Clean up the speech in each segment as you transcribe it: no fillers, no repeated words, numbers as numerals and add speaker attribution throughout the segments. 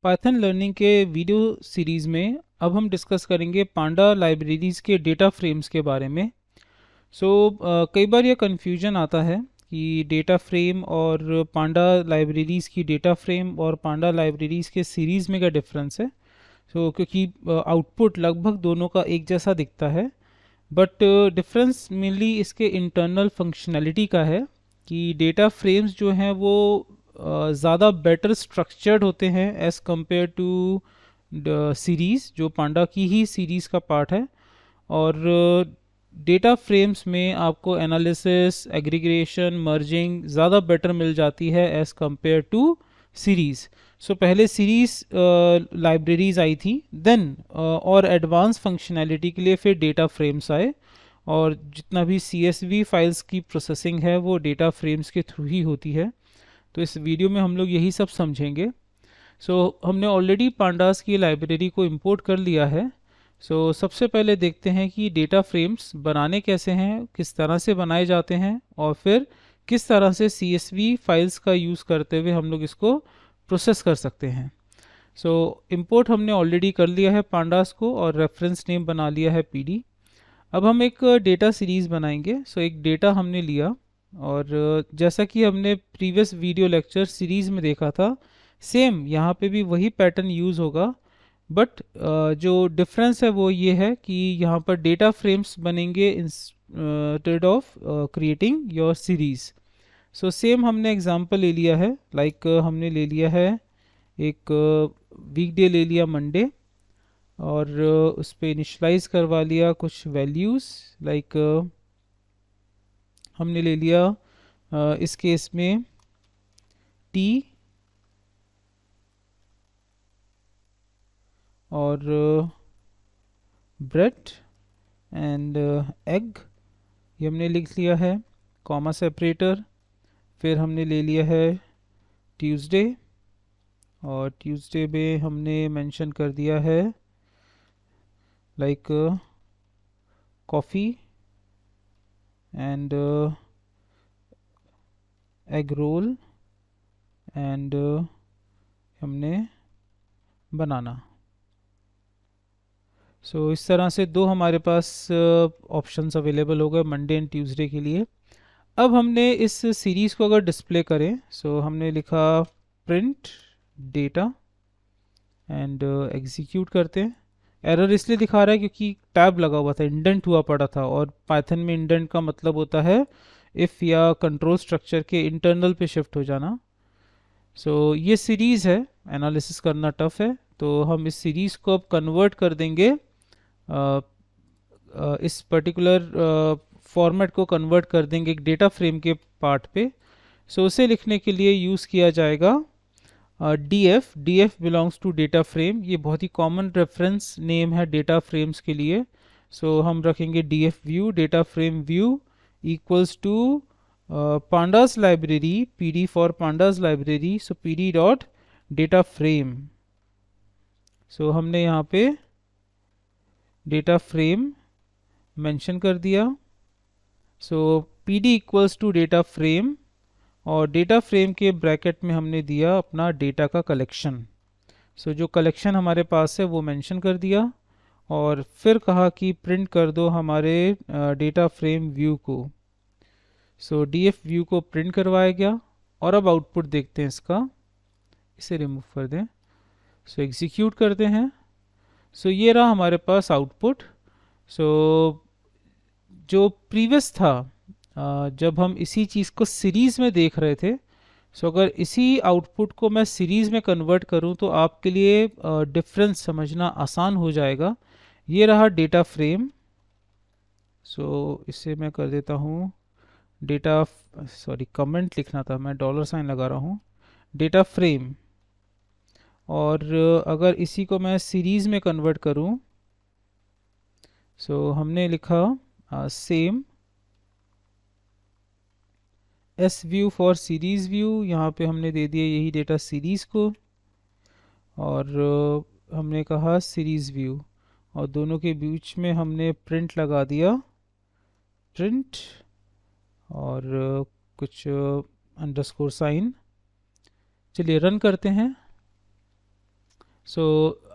Speaker 1: Python learning के video series में अब हम डिस्कस करेंगे पांडा लाइब्रेरीज़ के डेटा फ्रेम्स के बारे में। कई बार यह कन्फ्यूजन आता है कि डेटा फ्रेम और पांडा लाइब्रेरीज़ की डेटा फ्रेम और पांडा लाइब्रेरीज़ के सीरीज़ में क्या डिफरेंस है। क्योंकि आउटपुट लगभग दोनों का एक जैसा दिखता है, बट डिफरेंस मेनली इसके इंटरनल फंक्शनैलिटी का है कि डेटा फ्रेम्स जो हैं वो ज़्यादा बेटर स्ट्रक्चर्ड होते हैं एज़ कम्पेयर टू सीरीज़ जो पांडा की ही सीरीज़ का पार्ट है। और डेटा फ्रेम्स में आपको एनालिसिस, एग्रीगेशन, मर्जिंग ज़्यादा बेटर मिल जाती है एज़ कम्पेयर टू सीरीज़। पहले सीरीज़ लाइब्रेरीज़ आई थी, देन और एडवांस फंक्शनैलिटी के लिए फिर डेटा फ्रेम्स आए, और जितना भी CSV फाइल्स की प्रोसेसिंग है वो डेटा फ्रेम्स के थ्रू ही होती है। तो इस वीडियो में हम लोग यही सब समझेंगे। हमने ऑलरेडी पांडास की लाइब्रेरी को इंपोर्ट कर लिया है। सबसे पहले देखते हैं कि डेटा फ्रेम्स बनाने कैसे हैं, किस तरह से बनाए जाते हैं, और फिर किस तरह से CSV फाइल्स का यूज़ करते हुए हम लोग इसको प्रोसेस कर सकते हैं। इंपोर्ट हमने ऑलरेडी कर लिया है पांडास को, और रेफरेंस नेम बना लिया है PD। अब हम एक डेटा सीरीज़ बनाएंगे। एक डेटा हमने लिया, और जैसा कि हमने प्रीवियस वीडियो लेक्चर सीरीज़ में देखा था, सेम यहाँ पे भी वही पैटर्न यूज़ होगा। बट जो डिफरेंस है वो ये है कि यहाँ पर डेटा फ्रेम्स बनेंगे instead of creating your series. Same हमने एग्जांपल ले लिया है, हमने ले लिया है एक वीकडे ले लिया, मंडे, और उस पर इनिशलाइज करवा लिया कुछ वैल्यूज़। हमने ले लिया इस केस में टी और ब्रेड एंड एग, ये हमने लिख लिया है, कॉमा सेपरेटर। फिर हमने ले लिया है ट्यूसडे, और ट्यूसडे में हमने मेंशन कर दिया है coffee and egg roll and हमने बनाना। इस तरह से दो हमारे पास ऑप्शंस अवेलेबल हो गए मंडे एंड ट्यूसडे के लिए। अब हमने इस सीरीज़ को अगर डिस्प्ले करें, हमने लिखा प्रिंट डेटा एंड एग्जीक्यूट करते हैं। एरर इसलिए दिखा रहा है क्योंकि टैब लगा हुआ था, इंडेंट हुआ पड़ा था, और पाइथन में इंडेंट का मतलब होता है इफ़ या कंट्रोल स्ट्रक्चर के इंटरनल पे शिफ्ट हो जाना। ये सीरीज़ है, एनालिसिस करना टफ है, तो हम इस सीरीज़ को अब कन्वर्ट कर देंगे, इस पर्टिकुलर फॉर्मेट को कन्वर्ट कर देंगे एक डेटा फ्रेम के पार्ट पे। उसे लिखने के लिए यूज़ किया जाएगा DF belongs to data frame. ये बहुत ही कॉमन रेफरेंस नेम है डेटा फ्रेम्स के लिए। हम रखेंगे DF view, data frame view equals to pandas library, PD for pandas library, PD dot data frame. हमने यहाँ पे डेटा फ्रेम मेंशन कर दिया। PD equals to data frame, और डेटा फ्रेम के ब्रैकेट में हमने दिया अपना डेटा का कलेक्शन। जो कलेक्शन हमारे पास है वो मेंशन कर दिया, और फिर कहा कि प्रिंट कर दो हमारे डेटा फ्रेम व्यू को। DF व्यू को प्रिंट करवाया गया, और अब आउटपुट देखते हैं इसका। इसे रिमूव कर दें, एग्जीक्यूट करते हैं। ये रहा हमारे पास आउटपुट। जो प्रीवियस था, जब हम इसी चीज़ को सीरीज़ में देख रहे थे, अगर इसी आउटपुट को मैं सीरीज़ में कन्वर्ट करूं तो आपके लिए डिफरेंस समझना आसान हो जाएगा। ये रहा डेटा फ्रेम। इसे मैं कर देता हूँ डेटा, सॉरी कमेंट लिखना था, मैं $साइन लगा रहा हूँ, डेटा फ्रेम। और अगर इसी को मैं सीरीज़ में कन्वर्ट करूँ, हमने लिखा same S view for series view, यहाँ पे हमने दे दिया यही डेटा सीरीज़ को, और हमने कहा सीरीज़ व्यू, और दोनों के बीच में हमने प्रिंट लगा दिया, प्रिंट, और कुछ अंडरस्कोर साइन। चलिए रन करते हैं। सो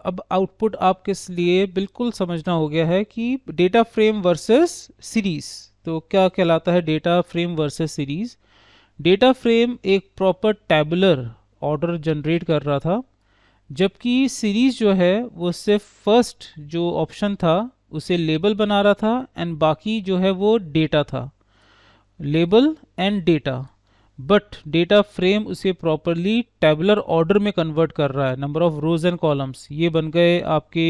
Speaker 1: अब आउटपुट आपके लिए बिल्कुल समझना हो गया है कि डेटा फ्रेम वर्सेस सीरीज। तो क्या कहलाता है data frame versus series? Data frame एक प्रॉपर टैबुलर ऑर्डर जनरेट कर रहा था, जबकि सीरीज जो है वो सिर्फ फर्स्ट जो ऑप्शन था उसे लेबल बना रहा था, एंड बाकी जो है वो डेटा था, label and data. But data frame उसे प्रॉपरली टेबुलर ऑर्डर में कन्वर्ट कर रहा है। Number of rose and columns ये बन गए आपके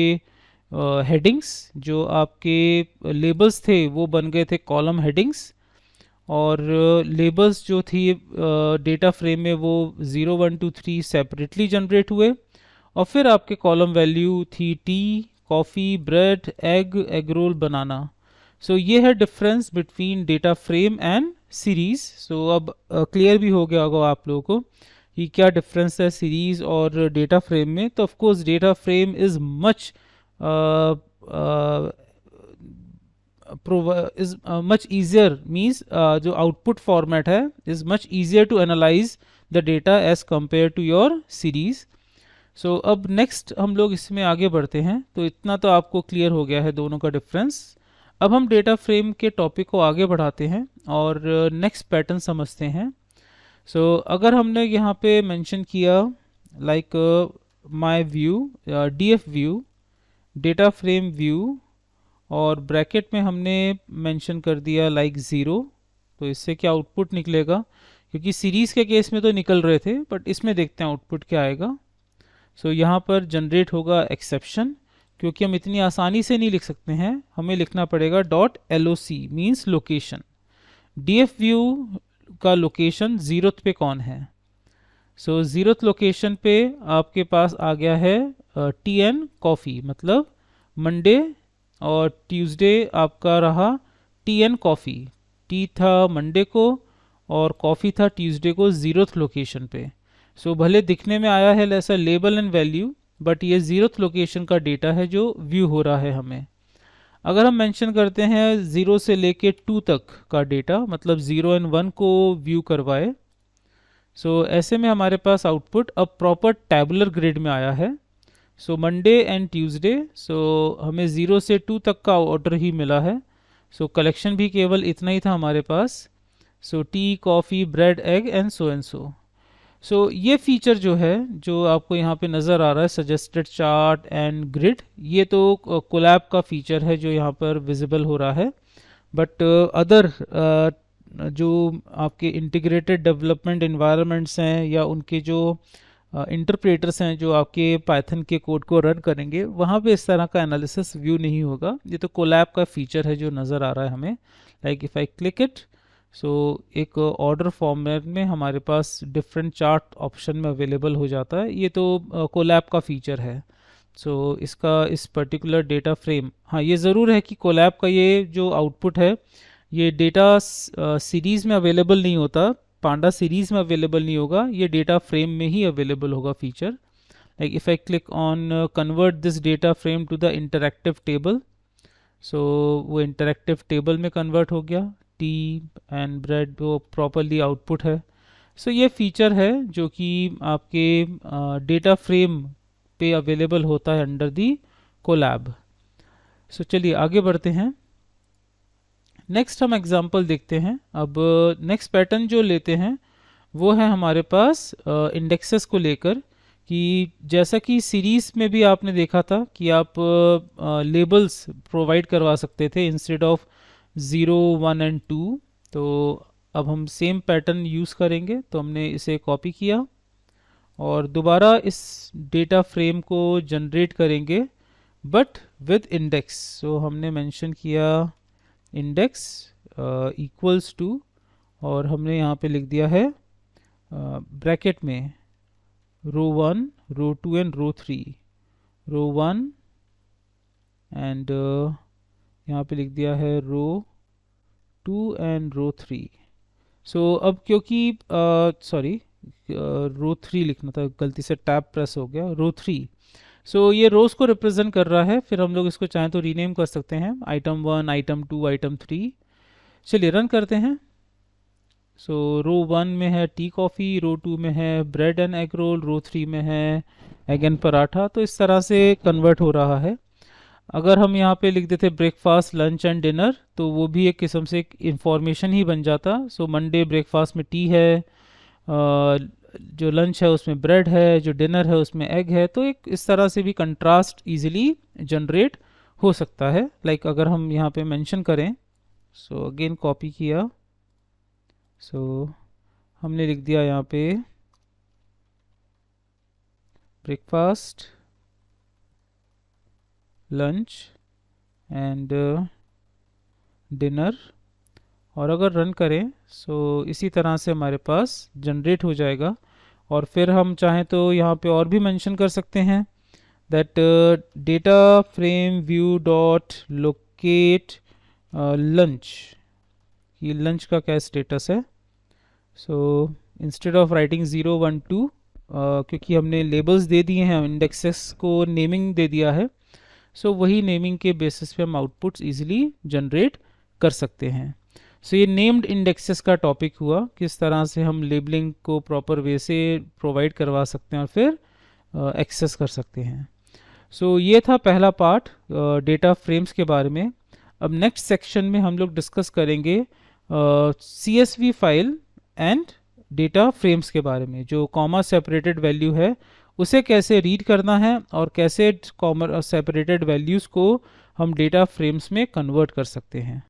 Speaker 1: हेडिंग्स, जो आपके लेबल्स थे वो बन गए थे कॉलम हेडिंग्स, और लेबल्स जो थी डेटा फ्रेम में वो 0 1 2 3 सेपरेटली जनरेट हुए, और फिर आपके कॉलम वैल्यू थी tea, coffee, bread, egg roll, banana. So ये है difference between data frame and series. So अब क्लियर भी हो गया होगा आप लोगों को कि क्या डिफरेंस है सीरीज और डेटा फ्रेम में। तो of course data frame is much is much easier, means जो आउटपुट फॉर्मेट है is much easier to analyze the data as compared to your series। सो अब नेक्स्ट हम लोग इसमें आगे बढ़ते हैं। तो इतना तो आपको क्लियर हो गया है दोनों का डिफरेंस। अब हम डेटा फ्रेम के टॉपिक को आगे बढ़ाते हैं और नेक्स्ट पैटर्न समझते हैं। सो अगर हमने यहाँ पे मेंशन किया like my view, DF view, data frame view, और ब्रैकेट में हमने मेंशन कर दिया लाइक 0, तो इससे क्या आउटपुट निकलेगा? क्योंकि सीरीज़ के केस में तो निकल रहे थे, बट इसमें देखते हैं आउटपुट क्या आएगा। सो यहाँ पर जनरेट होगा एक्सेप्शन, क्योंकि हम इतनी आसानी से नहीं लिख सकते हैं, हमें लिखना पड़ेगा .loc means location. DF view का लोकेशन 0th पे कौन है? सो 0th लोकेशन पे आपके पास आ गया है टी एन कॉफ़ी, मतलब मंडे, और ट्यूसडे आपका रहा टी एन कॉफ़ी। टी था मंडे को और कॉफ़ी था ट्यूसडे को 0th लोकेशन पे। सो भले दिखने में आया है ऐसा लेबल एंड वैल्यू, बट ये 0th लोकेशन का डेटा है जो व्यू हो रहा है हमें। अगर हम मेंशन करते हैं 0 से लेके 2 तक का डेटा, मतलब 0 एंड 1 को व्यू करवाए, सो ऐसे में हमारे पास आउटपुट अब प्रॉपर टैबुलर ग्रिड में आया है। सो मंडे एंड ट्यूसडे, सो हमें 0 से 2 तक का ऑर्डर ही मिला है। सो कलेक्शन भी केवल इतना ही था हमारे पास। So tea, coffee, bread, egg and so. So ये फीचर जो है, जो आपको यहाँ पे नज़र आ रहा है, सजेस्टेड चार्ट एंड ग्रिड, ये तो कोलैब का फीचर है जो यहाँ पर विजिबल हो रहा है। बट अदर जो आपके इंटीग्रेटेड डेवलपमेंट इन्वायरमेंट्स हैं या उनके जो इंटरप्रेटर्स हैं जो आपके पाइथन के कोड को रन करेंगे, वहाँ पे इस तरह का एनालिसिस व्यू नहीं होगा। ये तो कोलैब का फीचर है जो नज़र आ रहा है हमें। Like if I click it, so एक ऑर्डर फॉर्मेट में हमारे पास डिफरेंट चार्ट ऑप्शन में अवेलेबल हो जाता है। ये तो कोलैब का फीचर है। सो इसका इस पर्टिकुलर डेटा फ्रेम, हाँ ये ज़रूर है कि कोलैब का ये जो आउटपुट है ये डेटा सीरीज़ में अवेलेबल नहीं होता, पांडा सीरीज़ में अवेलेबल नहीं होगा, ये डेटा फ्रेम में ही अवेलेबल होगा feature. Like if I click on convert this data frame to the interactive table, so वो इंटरैक्टिव टेबल में कन्वर्ट हो गया। टी एंड ब्रेड वो प्रॉपरली आउटपुट है। सो ये फीचर है जो कि आपके डेटा फ्रेम पे अवेलेबल होता है अंडर दी कोलैब। सो चलिए आगे बढ़ते हैं। नेक्स्ट हम एग्जांपल देखते हैं। अब नेक्स्ट पैटर्न जो लेते हैं वो है हमारे पास इंडेक्सेस को लेकर, कि जैसा कि सीरीज़ में भी आपने देखा था कि आप लेबल्स प्रोवाइड करवा सकते थे इंस्टेड ऑफ 0 1 एंड 2। तो अब हम सेम पैटर्न यूज़ करेंगे। तो हमने इसे कॉपी किया और दोबारा इस डेटा फ्रेम को जनरेट करेंगे, बट विद इंडेक्स। सो हमने मेंशन किया इंडेक्स इक्वल्स टू, और हमने यहाँ पे लिख दिया है ब्रैकेट में रो 1, रो 2 एंड रो 3। रो 1 एंड यहाँ पे लिख दिया है रो 2 एंड रो 3। सो अब क्योंकि सॉरी रो 3 लिखना था, गलती से टैब प्रेस हो गया, रो 3। सो ये रोज़ को रिप्रेजेंट कर रहा है। फिर हम लोग इसको चाहें तो रीनेम कर सकते हैं, आइटम 1, आइटम 2, आइटम 3। चलिए रन करते हैं। सो रो 1 में है टी कॉफ़ी, रो 2 में है ब्रेड एंड एग रोल, रो 3 में है एग एंड पराठा, तो इस तरह से कन्वर्ट हो रहा है। अगर हम यहाँ पे लिख देते ब्रेकफास्ट लंच एंड डिनर, तो वो भी एक किस्म से एक इंफॉर्मेशन ही बन जाता। सो मंडे ब्रेकफास्ट में टी है, जो लंच है उसमें ब्रेड है, जो डिनर है उसमें एग है। तो एक इस तरह से भी कंट्रास्ट इजीली जनरेट हो सकता है। लाइक अगर हम यहाँ पे मेंशन करें, सो अगेन कॉपी किया, सो हमने लिख दिया यहाँ पे ब्रेकफास्ट लंच एंड डिनर, और अगर रन करें सो इसी तरह से हमारे पास जनरेट हो जाएगा। और फिर हम चाहें तो यहाँ पे और भी मेंशन कर सकते हैं that data frame view dot locate lunch, ये लंच का क्या स्टेटस है। सो इंस्टेड ऑफ राइटिंग 0 1 2, क्योंकि हमने लेबल्स दे दिए हैं, इंडेक्सेस को नेमिंग दे दिया है, सो वही नेमिंग के बेसिस पे हम आउटपुट्स इजीली जनरेट कर सकते हैं। सो ये नेम्ड इंडेक्सेस का टॉपिक हुआ, किस तरह से हम लेबलिंग को प्रॉपर वे से प्रोवाइड करवा सकते हैं और फिर एक्सेस कर सकते हैं। सो ये था पहला पार्ट डेटा फ्रेम्स के बारे में। अब नेक्स्ट सेक्शन में हम लोग डिस्कस करेंगे CSV file and data frames के बारे में। जो कॉमा सेपरेटेड वैल्यू है उसे कैसे रीड करना है और कैसे कॉमा सेपरेटेड वैल्यूज़ को हम डेटा फ्रेम्स में कन्वर्ट कर सकते हैं।